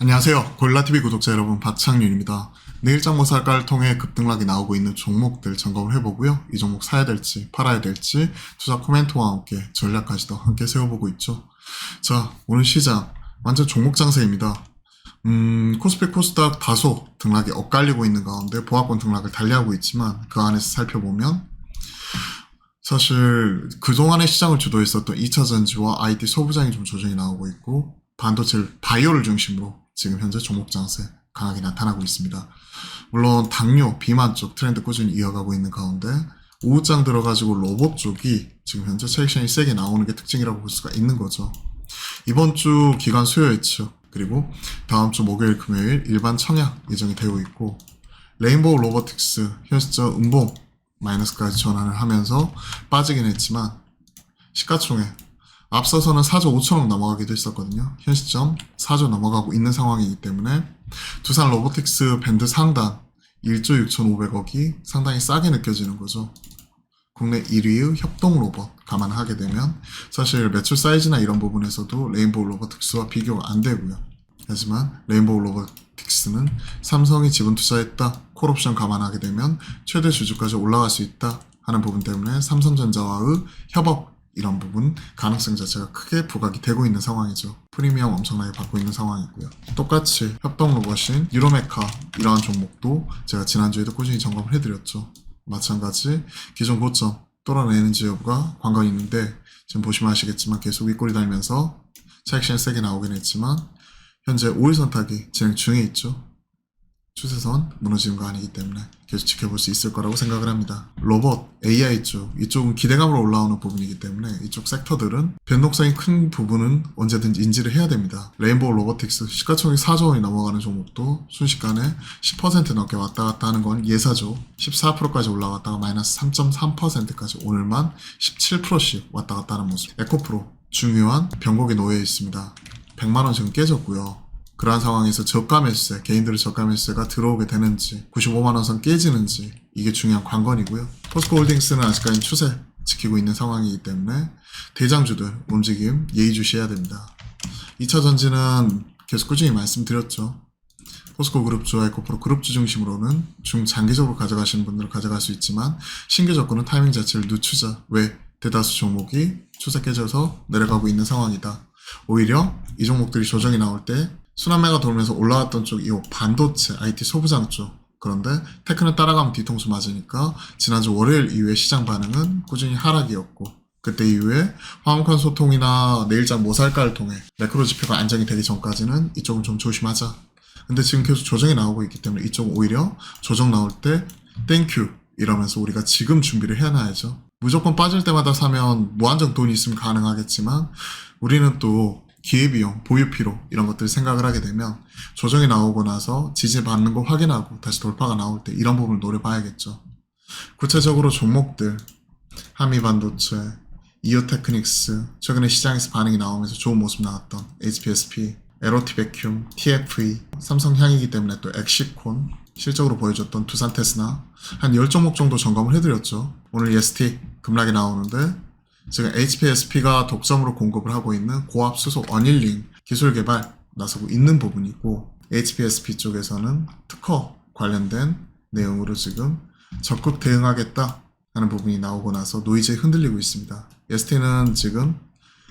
안녕하세요. 고릴라TV 구독자 여러분, 박창윤입니다. 내일장 모살가를 통해 급등락이 나오고 있는 종목들 점검을 해보고요. 이 종목 사야 될지 팔아야 될지 투자 코멘트와 함께 전략까지도 함께 세워보고 있죠. 자, 오늘 시장 완전 종목 장세입니다. 코스피 코스닥 다소 등락이 엇갈리고 있는 가운데 보합권 등락을 달리하고 있지만 그 안에서 살펴보면 사실 그동안의 시장을 주도했었던 2차전지와 IT 소부장이 좀 조정이 나오고 있고 반도체를 바이오를 중심으로 지금 현재 종목 장세 강하게 나타나고 있습니다. 물론 당뇨, 비만 쪽 트렌드 꾸준히 이어가고 있는 가운데 오후장 들어가지고 로봇 쪽이 지금 현재 차익션이 세게 나오는 게 특징이라고 볼 수가 있는 거죠. 이번 주 기간 수요 예측 그리고 다음 주 목요일 금요일 일반 청약 예정이 되고 있고 레인보우 로보틱스 현 시점 음봉 마이너스까지 전환을 하면서 빠지긴 했지만 시가총액 앞서서는 4조 5천억 넘어가기도 했었거든요. 현 시점 4조 넘어가고 있는 상황이기 때문에 두산 로보틱스 밴드 상단 1조 6,500억이 상당히 싸게 느껴지는 거죠. 국내 1위의 협동 로봇 감안하게 되면 사실 매출 사이즈나 이런 부분에서도 레인보우 로보틱스와 비교가 안 되고요. 하지만 레인보우 로보틱스는 삼성이 지분 투자했다, 콜옵션 감안하게 되면 최대 주주까지 올라갈 수 있다 하는 부분 때문에 삼성전자와의 협업 이런 부분 가능성 자체가 크게 부각이 되고 있는 상황이죠. 프리미엄 엄청나게 받고 있는 상황이고요. 똑같이 협동 로봇인 유로메카 이러한 종목도 제가 지난주에도 꾸준히 점검을 해드렸죠. 마찬가지 기존 고점 뚫어내는지 여부가 관건이 있는데 지금 보시면 아시겠지만 계속 윗골이 달면서 차익실현 세게 나오긴 했지만 현재 5일선 타기 진행 중에 있죠. 추세선 무너지는 거 아니기 때문에 계속 지켜볼 수 있을 거라고 생각을 합니다. 로봇, AI 쪽, 이쪽은 기대감으로 올라오는 부분이기 때문에 이쪽 섹터들은 변동성이 큰 부분은 언제든지 인지를 해야 됩니다. 레인보우 로보틱스 시가총액 4조 원이 넘어가는 종목도 순식간에 10% 넘게 왔다 갔다 하는 건 예사죠. 14%까지 올라갔다가 마이너스 3.3%까지 오늘만 17%씩 왔다 갔다 하는 모습. 에코프로 중요한 변곡에 놓여 있습니다. 100만원 지금 깨졌고요. 그러한 상황에서 저가 매수세, 개인들의 저가 매수세가 들어오게 되는지 95만원 선 깨지는지 이게 중요한 관건이고요. 포스코홀딩스는 아직까지 추세 지키고 있는 상황이기 때문에 대장주들 움직임 예의주시해야 됩니다. 2차전지는 계속 꾸준히 말씀드렸죠. 포스코 그룹주와 에코프로 그룹주 중심으로는 중장기적으로 가져가시는 분들은 가져갈 수 있지만 신규 접근은 타이밍 자체를 늦추자. 왜? 대다수 종목이 추세 깨져서 내려가고 있는 상황이다. 오히려 이 종목들이 조정이 나올 때 순환매가 돌면서 올라왔던 쪽 이 반도체, IT 소부장 쪽 그런데 테크는 따라가면 뒤통수 맞으니까 지난주 월요일 이후에 시장 반응은 꾸준히 하락이었고 그때 이후에 화목한 소통이나 내일장 모살가를 통해 매크로 지표가 안정이 되기 전까지는 이쪽은 좀 조심하자. 근데 지금 계속 조정이 나오고 있기 때문에 이쪽은 오히려 조정 나올 때 땡큐 이러면서 우리가 지금 준비를 해놔야죠. 무조건 빠질 때마다 사면 무한정 돈이 있으면 가능하겠지만 우리는 또 기회비용, 보유피로 이런 것들 생각을 하게 되면 조정이 나오고 나서 지지받는 거 확인하고 다시 돌파가 나올 때 이런 부분을 노려봐야겠죠. 구체적으로 종목들 한미반도체, 이오테크닉스, 최근에 시장에서 반응이 나오면서 좋은 모습 나왔던 HPSP, 에로티베큐um, TFE, 삼성향이기 때문에 또 엑시콘, 실적으로 보여줬던 두산테스나 한 10종목 정도 점검을 해드렸죠. 오늘 EST 급락이 나오는데 지금 HPSP가 독점으로 공급을 하고 있는 고압수소 어닐링 기술 개발 나서고 있는 부분이고 HPSP 쪽에서는 특허 관련된 내용으로 지금 적극 대응하겠다 하는 부분이 나오고 나서 노이즈에 흔들리고 있습니다. ST는 지금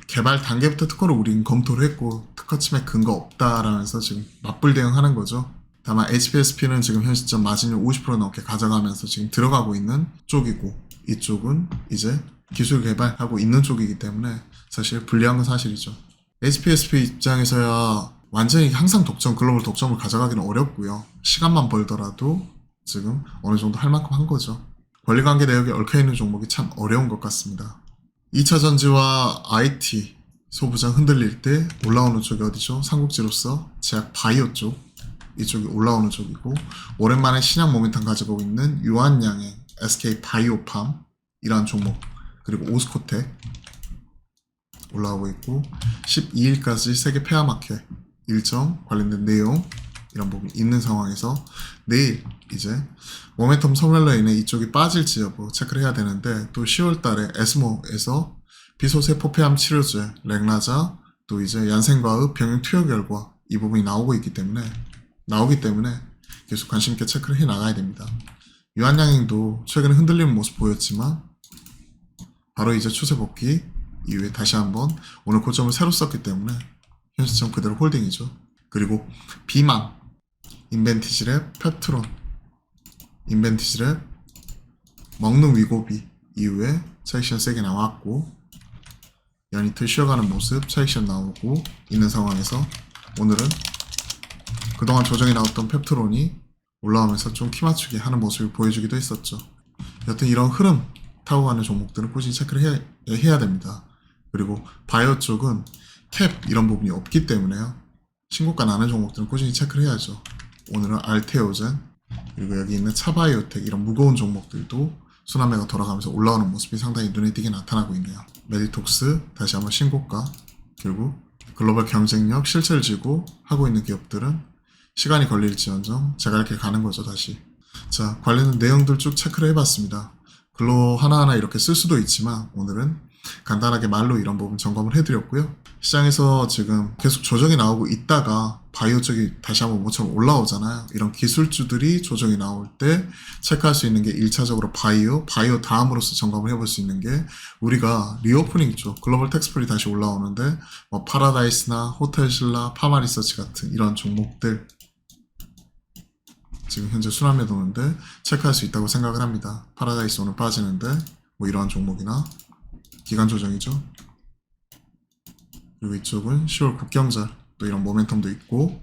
개발 단계부터 특허를 우린 검토를 했고 특허 침해 근거 없다라면서 지금 맞불 대응하는 거죠. 다만 HPSP는 지금 현 시점 마진을 50% 넘게 가져가면서 지금 들어가고 있는 쪽이고 이쪽은 이제 기술 개발하고 있는 쪽이기 때문에 사실 불리한 건 사실이죠. HPSP 입장에서야 완전히 항상 독점, 글로벌 독점을 가져가기는 어렵고요. 시간만 벌더라도 지금 어느 정도 할 만큼 한 거죠. 권리관계 내역에 얽혀있는 종목이 참 어려운 것 같습니다. 2차전지와 IT 소부장 흔들릴 때 올라오는 쪽이 어디죠? 삼국지로서 제약 바이오 쪽 이쪽이 올라오는 쪽이고 오랜만에 신약 모멘텀 가지고 있는 유한양의 SK 바이오팜 이러한 종목 그리고 오스코텍 올라오고 있고 12일까지 세계 폐하마켓 일정 관련된 내용 이런 부분이 있는 상황에서 내일 이제 모멘텀 소멸로 인해 이쪽이 빠질지 여부 체크를 해야 되는데 또 10월달에 에스모에서 비소세포 폐암 치료제 렉나자 또 이제 얀센과의 병행 투여 결과 이 부분이 나오기 때문에 계속 관심 있게 체크를 해 나가야 됩니다. 유한양행도 최근에 흔들리는 모습 보였지만 바로 이제 추세 복귀 이후에 다시 한번 오늘 고점을 새로 썼기 때문에 현 시점 그대로 홀딩이죠. 그리고 비만, 인벤티지랩, 펩트론, 인벤티지랩, 먹는 위고비 이후에 차익시험 세게 나왔고 연이틀 쉬어가는 모습 차익시험 나오고 있는 상황에서 오늘은 그동안 조정이 나왔던 펩트론이 올라오면서 좀 키 맞추기 하는 모습을 보여주기도 했었죠. 여튼 이런 흐름 타고 가는 종목들은 꾸준히 체크를 해야 됩니다. 그리고 바이오 쪽은 캡 이런 부분이 없기 때문에요. 신고가 나는 종목들은 꾸준히 체크를 해야죠. 오늘은 알테오젠 그리고 여기 있는 차바이오텍 이런 무거운 종목들도 순환매가 돌아가면서 올라오는 모습이 상당히 눈에 띄게 나타나고 있네요. 메디톡스 다시 한번 신고가 그리고 글로벌 경쟁력 실체를 지고 하고 있는 기업들은 시간이 걸릴지언정 제가 이렇게 가는 거죠 다시. 자 관련된 내용들 쭉 체크를 해봤습니다. 글로 하나하나 이렇게 쓸 수도 있지만 오늘은 간단하게 말로 이런 부분 점검을 해드렸고요. 시장에서 지금 계속 조정이 나오고 있다가 바이오 쪽이 다시 한번 모처럼 올라오잖아요. 이런 기술주들이 조정이 나올 때 체크할 수 있는 게 1차적으로 바이오 다음으로서 점검을 해볼 수 있는 게 우리가 리오프닝 쪽 글로벌 텍스플이 다시 올라오는데 뭐 파라다이스나 호텔신라, 파마리서치 같은 이런 종목들 지금 현재 순환매 도는데 체크할 수 있다고 생각을 합니다. 파라다이스 오늘 빠지는데 뭐 이러한 종목이나 기간 조정이죠. 그리고 이쪽은 10월 국경절 또 이런 모멘텀도 있고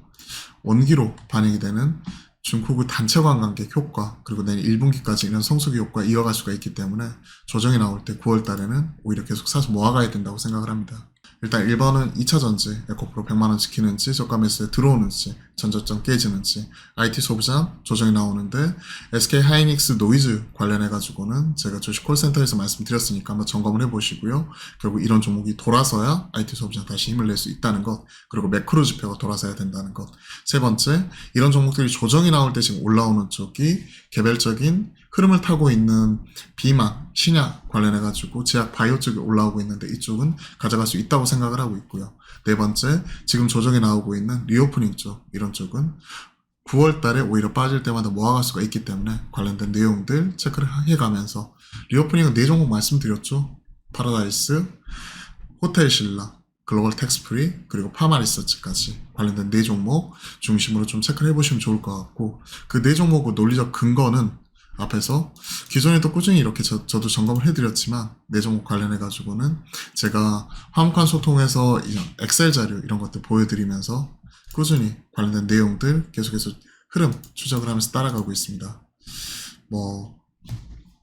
원기로 반영이 되는 중국의 단체 관광객 효과 그리고 내년 1분기까지 이런 성수기 효과 이어갈 수가 있기 때문에 조정이 나올 때 9월 달에는 오히려 계속 사서 모아가야 된다고 생각을 합니다. 일단 1번은 2차전지 에코프로 100만원 지키는지 저가 매수에 들어오는지 전저점 깨지는지 IT 소비자 조정이 나오는데 SK 하이닉스 노이즈 관련해가지고는 제가 주식 콜센터에서 말씀드렸으니까 한번 점검을 해보시고요. 결국 이런 종목이 돌아서야 IT 소비자 다시 힘을 낼 수 있다는 것 그리고 매크로 지표가 돌아서야 된다는 것. 세 번째 이런 종목들이 조정이 나올 때 지금 올라오는 쪽이 개별적인 흐름을 타고 있는 비만, 신약 관련해가지고 제약 바이오 쪽이 올라오고 있는데 이쪽은 가져갈 수 있다고 생각을 하고 있고요. 네 번째, 지금 조정이 나오고 있는 리오프닝 쪽, 이런 쪽은 9월 달에 오히려 빠질 때마다 모아갈 수가 있기 때문에 관련된 내용들 체크를 해가면서 리오프닝은 4종목 말씀드렸죠. 파라다이스, 호텔신라, 글로벌 텍스프리, 그리고 파마리서치까지 관련된 4종목 중심으로 좀 체크를 해보시면 좋을 것 같고 그 4종목의 논리적 근거는 앞에서 기존에도 꾸준히 이렇게 저도 점검을 해드렸지만 4종목 관련해가지고는 제가 화목한 소통에서 엑셀 자료 이런 것들 보여드리면서 꾸준히 관련된 내용들 계속해서 흐름 추적을 하면서 따라가고 있습니다. 뭐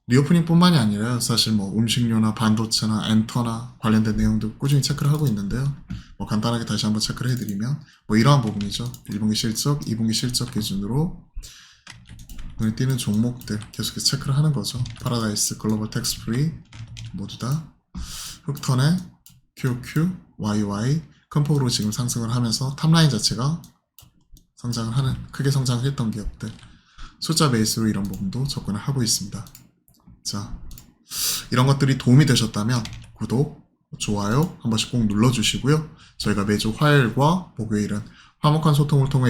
리오프닝 뿐만이 아니라 사실 뭐 음식료나 반도체나 엔터나 관련된 내용도 꾸준히 체크를 하고 있는데요. 뭐 간단하게 다시 한번 체크를 해드리면 뭐 이러한 부분이죠. 1분기 실적, 2분기 실적 기준으로 눈에 띄는 종목들 계속해서 체크를 하는 거죠. 파라다이스, 글로벌 텍스프리 모두 다 흑턴의 QQ, YY 큰 폭으로 지금 상승을 하면서 탑라인 자체가 성장을 하는 크게 성장했던 기업들 숫자 베이스로 이런 부분도 접근을 하고 있습니다. 자, 이런 것들이 도움이 되셨다면 구독, 좋아요 한 번씩 꼭 눌러주시고요. 저희가 매주 화요일과 목요일은 화목한 소통을 통해